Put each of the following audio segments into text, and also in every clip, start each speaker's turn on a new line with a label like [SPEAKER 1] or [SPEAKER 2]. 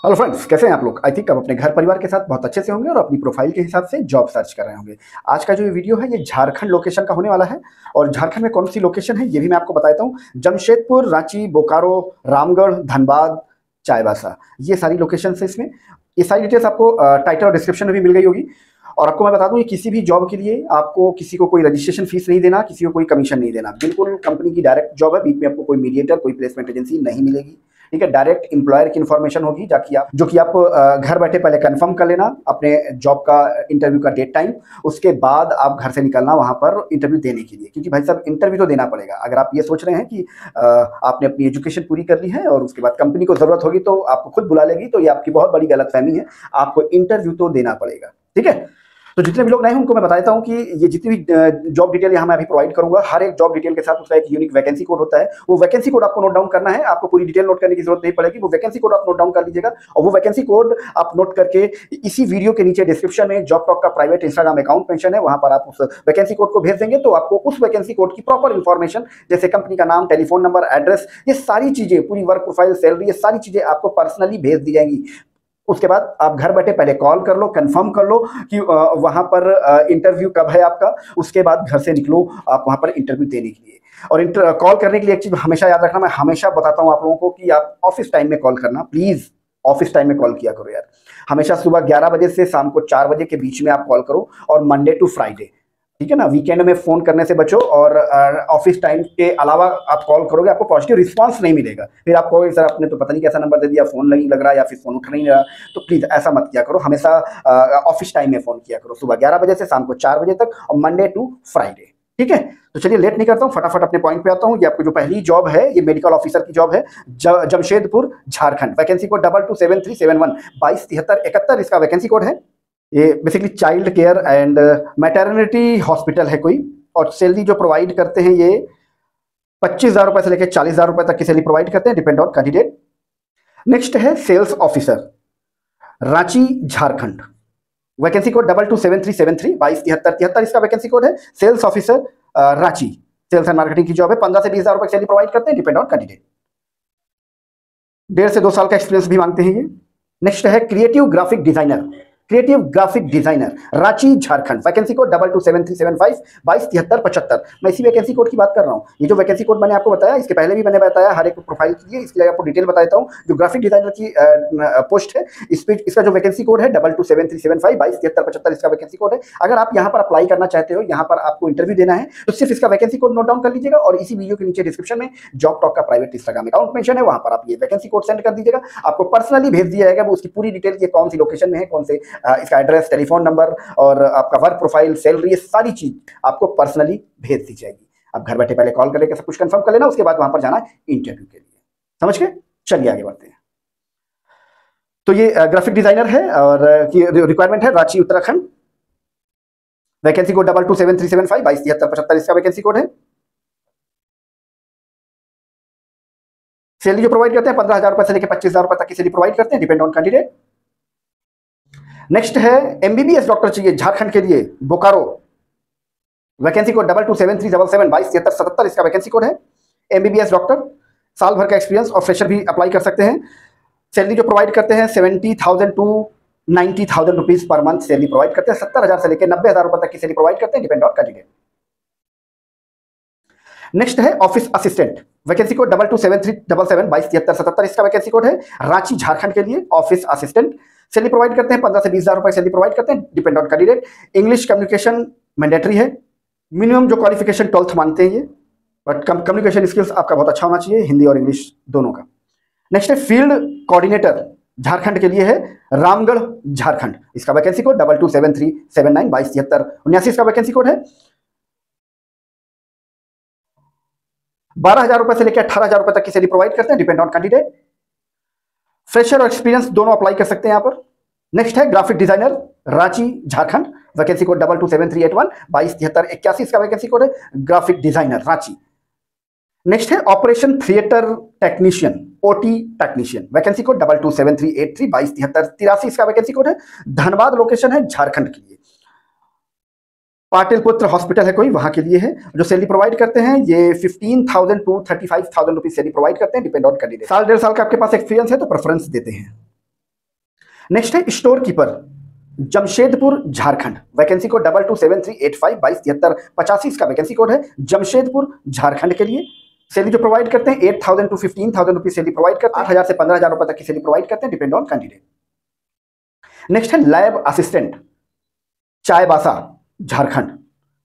[SPEAKER 1] Hello friends, कैसे हैं आप लोग। आई थिंक आप अपने घर परिवार के साथ बहुत अच्छे से होंगे और अपनी प्रोफाइल के हिसाब से जॉब सर्च कर रहे होंगे। आज का जो ये वीडियो है ये झारखंड लोकेशन का होने वाला है। और झारखंड में कौन सी लोकेशन है ये भी मैं आपको बताता हूँ। जमशेदपुर, रांची, बोकारो, रामगढ़, धनबाद, चाईबासा, ये सारी लोकेशन है इसमें। ये सारी डिटेल्स आपको टाइटल और डिस्क्रिप्शन में भी मिल गई होगी। और आपको मैं बता दूं, ये किसी भी जॉब के लिए आपको किसी को कोई रजिस्ट्रेशन फीस नहीं देना, किसी को कोई कमीशन नहीं देना। बिल्कुल कंपनी की डायरेक्ट जॉब है, बीच में आपको कोई मीडिएटर, कोई प्लेसमेंट एजेंसी नहीं मिलेगी। ठीक है, डायरेक्ट एम्प्लॉयर की इन्फॉर्मेशन होगी जो कि आप घर बैठे पहले कंफर्म कर लेना अपने जॉब का इंटरव्यू का डेट टाइम। उसके बाद आप घर से निकलना वहां पर इंटरव्यू देने के लिए, क्योंकि भाई साहब इंटरव्यू तो देना पड़ेगा। अगर आप ये सोच रहे हैं कि आपने अपनी एजुकेशन पूरी कर ली है और उसके बाद कंपनी को जरूरत होगी तो आपको खुद बुला लेगी, तो ये आपकी बहुत बड़ी गलतफहमी है। आपको इंटरव्यू तो देना पड़ेगा। ठीक है, तो जितने भी लोग नए हैं उनको मैं बता देता हूं कि ये जितनी भी जॉब डिटेल यहाँ मैं अभी प्रोवाइड करूंगा, हर एक जॉब डिटेल के साथ उसका एक यूनिक वैकेंसी कोड होता है। वो वैकेंसी कोड आपको नोट डाउन करना है। आपको पूरी डिटेल नोट करने की जरूरत नहीं पड़ेगी, वो वैकेंसी कोड आप नोट डाउन कर लीजिएगा। और वो वैकेंसी कोड आप नोट करके इसी वीडियो के नीचे डिस्क्रिप्शन में जॉब टॉक का प्राइवेट इंस्टाग्राम अकाउंट मेंशन है, वहां पर आप उस वैकेंसी कोड को भेज देंगे तो आपको उस वैकेंसी कोड की प्रॉपर इन्फॉर्मेशन, जैसे कंपनी का नाम, टेलीफोन नंबर, एड्रेस, ये सारी चीजें, पूरी वर्क प्रोफाइल, सैलरी, ये सारी चीजें आपको पर्सनली भेज दी जाएंगी। उसके बाद आप घर बैठे पहले कॉल कर लो, कंफर्म कर लो कि वहां पर इंटरव्यू कब है आपका। उसके बाद घर से निकलो आप वहां पर इंटरव्यू देने के लिए। और कॉल करने के लिए एक चीज हमेशा याद रखना, मैं हमेशा बताता हूं आप लोगों को कि आप ऑफिस टाइम में कॉल करना। प्लीज ऑफिस टाइम में कॉल किया करो यार। हमेशा सुबह 11 बजे से शाम को 4 बजे के बीच में आप कॉल करो, और मंडे टू फ्राइडे। ठीक है ना, वीकेंड में फोन करने से बचो। और ऑफिस टाइम के अलावा आप कॉल करोगे, आपको पॉजिटिव रिस्पांस नहीं मिलेगा। फिर आप कहोगे सर आपने तो पता नहीं कैसा नंबर दे दिया, फोन नहीं लग रहा या फिर फोन उठ नहीं रहा। तो प्लीज ऐसा मत किया करो, हमेशा ऑफिस टाइम में फोन किया करो, सुबह 11 बजे से शाम को 4 बजे तक, और मंडे टू फ्राइडे। ठीक है, तो चलिए लेट नहीं करता हूँ, फटाफट अपने पॉइंट पे आता हूँ। ये आपको जो पहली जॉब है ये मेडिकल ऑफिसर की जॉब है, जमशेदपुर, झारखंड। वैकेंसी कोड 227371 227371 इसका वैकेंसी कोड है। ये basically child care and maternity hospital है कोई। और सैलरी जो प्रोवाइड करते हैं ये 25,000 रुपए से लेकर 40,000 रुपए तक की सैलरी प्रोवाइड करते हैं, डिपेंड ऑन कैंडिडेट। नेक्स्ट है sales officer, Ranchi, Jharkhand. Vacancy code 227373 227373 इसका वैकेंसी कोड है। Sales officer, Ranchi, sales and marketing की जॉब है। 15 से 20,000 रुपए सैलरी प्रोवाइड करते हैं, डिपेंड ऑन कैंडिडेट। 1.5 से 2 साल का एक्सपीरियंस भी मांगते हैं ये। नेक्स्ट है creative graphic designer, creative graphic designer, Ranchi, Jharkhand. Vacancy code 227375 227375। मैं इसी वैकेंसी कोड की बात कर रहा हूँ। ये जो वैकेंसी कोड मैंने आपको बताया, इसके पहले भी मैंने बताया हर एक प्रोफाइल के लिए, इसके लिए आपको डिटेल बताता हूँ। जो ग्राफिक डिजाइनर की पोस्ट है, इसका जो वैकेंसी कोड है 227375 227375 इसका वैकेंसी कोड है। अगर आप यहाँ पर अप्लाई करना चाहते हो, यहाँ पर आपको इंटरव्यू देना है, तो सिर्फ इसका वैकेंसी कोड नोट डाउन कर लीजिएगा। और इसी वीडियो के नीचे डिस्क्रिप्शन में जॉब टॉक का प्राइवेट इंस्टाग्राम अकाउंट मेंशन है, वहां पर आप ये वैकेंसी कोड सेंड कर दीजिएगा। आपको पर्सनली भेज दिया जाएगा वो उसकी पूरी डिटेल, ये कौन सी लोकेशन में है, कौन से इसका एड्रेस, टेलीफोन नंबर और आपका वर्क प्रोफाइल, सैलरी, ये सारी चीज आपको पर्सनली भेज दी जाएगी। आप घर बैठे पहले कॉल कर लेकर सब कुछ कंफर्म कर लेना, उसके बाद वहां पर जाना इंटरव्यू के लिए। समझ गए? चलिए आगे बढ़ते हैं। तो ये ग्राफिक डिजाइनर है और रिक्वायरमेंट है रांची, उत्तराखंड। वैकेंसी कोड 227375 227375 इसका वैकेंसी कोड है। सैलरी जो प्रोवाइड करते हैं 15,000 रुपए से लेकर 25,000 रुपए तक की सैलरी प्रोवाइड करते हैं, डिपेंड ऑन कैंडिडेट। नेक्स्ट है एमबीबीएस डॉक्टर चाहिए झारखंड के लिए, बोकारो। वैकेंसी कोड 227377 227377 इसका वैकेंसी कोड है। एमबीबीएस डॉक्टर, साल भर का एक्सपीरियंस, और फ्रेशर भी अप्लाई कर सकते हैं। सैलरी जो प्रोवाइड करते हैं 70,000 to 90,000 rupees per month salary provide करते हैं। 70,000 से लेकर 90,000 रुपए तक की सैलरी प्रोवाइड करते हैं, डिपेंड ऑन कैंडिडेट। नेक्स्ट है ऑफिस असिस्टेंट, वैकेंसी कोड 227377 227377 इसका वैकेंसी कोड है। रांची, झारखंड के लिए ऑफिस असिस्टेंट। सैलरी प्रोवाइड करते हैं 15 से 20,000 रुपए सैलरी प्रोवाइड करते हैं, depend on candidate. English communication mandatory है। मिनिमम जो क्वालिफिकेशन 12th मानते हैं ये, बट कम्युनिकेशन स्किल्स आपका बहुत अच्छा होना चाहिए, हिंदी और इंग्लिश दोनों का। नेक्स्ट है फील्ड कोऑर्डिनेटर, झारखंड के लिए है, रामगढ़, झारखंड। इसका वैकेंसी कोड 227379 227379 इसका वैकेंसी कोड है। 12,000 रुपए से लेकर 18,000 रुपए तक की सैलरी प्रोवाइड करते हैं, डिपेंड ऑन कैंडिडेट। फ्रेशर और एक्सपीरियंस दोनों अप्लाई कर सकते हैं यहाँ पर। नेक्स्ट है graphic designer, Ranchi, Jharkhand. Vacancy code 227381 227381 इसका वैकेंसी कोड है, ग्राफिक डिजाइनर, रांची। नेक्स्ट है operation theatre technician, OT technician. Vacancy code 227383 227383 इसका वैकेंसी कोड है। धनबाद लोकेशन है, झारखंड के लिए। पाटिलपुत्र हॉस्पिटल है कोई, वहां के लिए है। जो सैलरी प्रोवाइड करते हैं ये 15,000 टू 35,000 रुपीज सैलरी प्रोवाइड करते हैं, डिपेंड ऑन कैंडिडेट। साल 1.5 साल का आपके पास एक्सपीरियंस है तो प्रेफरेंस देते हैं। नेक्स्ट है store keeper, Jamshedpur Jharkhand, vacancy code 227385 2273 85 इसका वैकेंसी कोड है जमशेदपुर झारखंड के लिए। सैलरी जो प्रोवाइड करते हैं 8,000 to 15,000 रुपीज सैलरी प्रोवाइड करते हैं, 8,000 से 15,000 रुपए तक की सैलरी प्रोवाइड करते हैं, डिपेंड ऑन कैंडिडेट। नेक्स्ट है lab assistant, Chaibasa Jharkhand,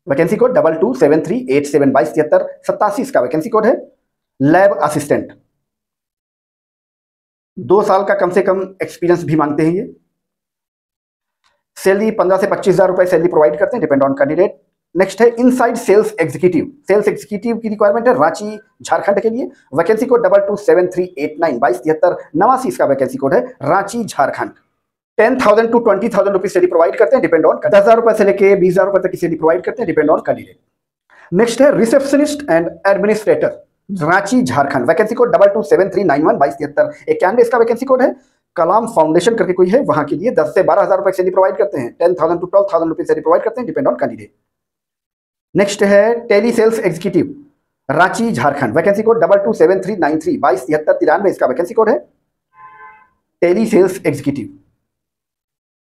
[SPEAKER 1] vacancy code 227387 2273 87 इसका वैकेंसी कोड है लैब असिस्टेंट। 2 साल का कम से कम एक्सपीरियंस भी मांगते हैं ये। सैलरी 15 से 25,000 रुपए सैलरी प्रोवाइड करते हैं, डिपेंड ऑन कैंडिडेट। नेक्स्ट है inside sales executive, sales executive की रिक्वायरमेंट है रांची झारखंड के लिए, वैकेंसी कोड 227389 2273 89 इसका वैकेंसी कोड है Ranchi Jharkhand. 10,000 to 20,000 rupees salary provide करते हैं, डिपेंड ऑन 10,000 रुपए से लेके 20,000 रुपए तक की सैलरी प्रोवाइड करते हैं, डिपेंड ऑन कैंडिडेट। नेक्स्ट है receptionist and administrator, Ranchi Jharkhand, vacancy code 227391 2273 91 इसका वैकेंसी कोड है। कलाम फाउंडेशन करके कोई है वहां के लिए 10 से 12,000 रुपए सैलरी प्रोवाइड करते हैं, 10,000 to 12,000 रुपीज सैलरी प्रोवाइड करते हैं, डिपेंड ऑन कैंडिडेट। नेक्स्ट है tele sales executive, Ranchi Jharkhand, vacancy code 227393 2273 93 इसका वैकेंसी कोड है टेली सेल्स एग्जीक्यूटिव।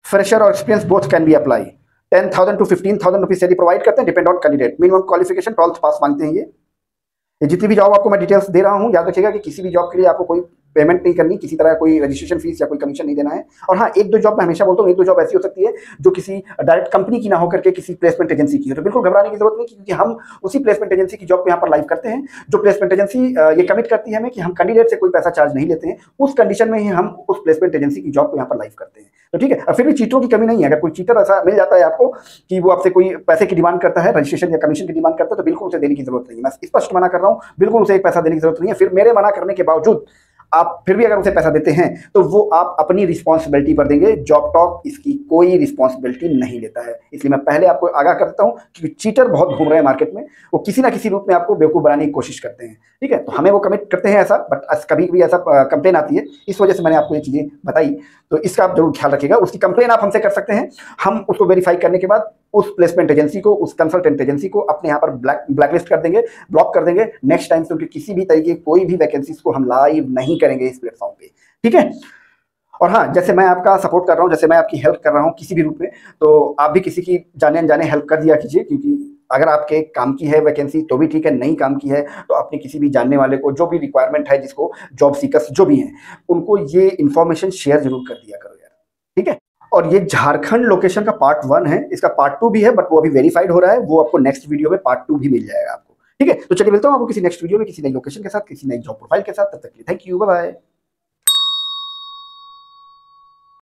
[SPEAKER 1] फ्रेशर और experience both can be apply, 10,000 to 15,000 rupees salary provide करते हैं, depend on candidate. Minimum qualification 12th pass मांगते हैं ये जितनी भी जॉब आपको मैं डिटेल्स दे रहा हूं, याद रखिएगा कि किसी भी जॉब के लिए आपको कोई पेमेंट नहीं करनी, किसी तरह कोई रजिस्ट्रेशन फीस या कोई कमीशन नहीं देना है। और हाँ, एक दो जॉब मैं हमेशा बोलता हूँ, एक दो जॉब ऐसी हो सकती है जो किसी डायरेक्ट कंपनी की ना होकर के किसी प्लेसमेंट एजेंसी की है, तो बिल्कुल घबराने की जरूरत नहीं, क्योंकि हम उसी प्लेसमेंट एजेंसी की जॉब को यहाँ पर लाइव करते हैं। जो प्लेसमेंट एजेंसी ये कमिट करती है हमें कि हम कैंडिडेट से कोई पैसा चार्ज नहीं लेते हैं, उस कंडीशन में ही हम उस प्लेसमेंट एजेंसी की जॉब को यहाँ पर लाइव करते हैं। तो ठीक है, और फिर भी चीटरों की कमी नहीं है। अगर कोई चीटर ऐसा मिल जाता है आपको कि वो आपसे कोई पैसे की डिमांड करता है, रजिस्ट्रेशन या कमीशन की डिमांड करता है, तो बिल्कुल उसे देने की जरूरत नहीं है। मैं स्पष्ट मना कर रहा हूँ, बिल्कुल उसे एक पैसा देने की जरूरत नहीं है। फिर मेरे मना करने के बावजूद आप फिर भी अगर उसे पैसा देते हैं तो वो आप अपनी रिस्पॉन्सिबिलिटी पर देंगे। जॉब टॉक इसकी कोई रिस्पॉन्सिबिलिटी नहीं लेता है, इसलिए मैं पहले आपको आगाह करता हूं कि चीटर बहुत घूम रहे हैं मार्केट में, वो किसी ना किसी रूप में आपको बेवकूफ बनाने की कोशिश करते हैं। ठीक है, तो हमें वो कमिट करते हैं ऐसा, बट कभी भी ऐसा कंप्लेन आती है, इस वजह से मैंने आपको ये चीजें बताई, तो इसका आप जरूर ख्याल रखिएगा। उसकी कंप्लेन आप हमसे कर सकते हैं, हम उसको वेरीफाई करने के बाद उस प्लेसमेंट एजेंसी को, उस कंसल्टेंट एजेंसी को अपने यहाँ पर ब्लैकलिस्ट कर देंगे, ब्लॉक कर देंगे। नेक्स्ट टाइम से उनकी किसी भी तरीके कोई भी वैकेंसीज को हम लाइव नहीं करेंगे इस प्लेटफॉर्म पे, ठीक है। और हाँ, जैसे मैं आपका सपोर्ट कर रहा हूँ, जैसे मैं आपकी हेल्प कर रहा हूँ किसी भी रूप में, तो आप भी किसी की जाने अनजाने हेल्प कर दिया कीजिए, क्योंकि अगर आपके काम की है वैकेंसी तो भी ठीक है, नहीं काम की है तो अपने किसी भी जानने वाले को, जो भी रिक्वायरमेंट है, जिसको जॉब सीकर्स जो भी हैं, उनको ये इन्फॉर्मेशन शेयर जरूर कर दिया करो यार, ठीक है। और ये झारखंड लोकेशन का पार्ट 1 है, इसका पार्ट 2 भी है, बट वो अभी वेरीफाइड हो रहा है, वो आपको नेक्स्ट वीडियो में पार्ट 2 भी मिल जाएगा आपको, ठीक है। तो चलिए मिलता हूँ आपको किसी नेक्स्ट वीडियो में, किसी नई लोकेशन के साथ, किसी नई जॉब प्रोफाइल के साथ। तब तक के लिए थैंक यू, बाय बाय।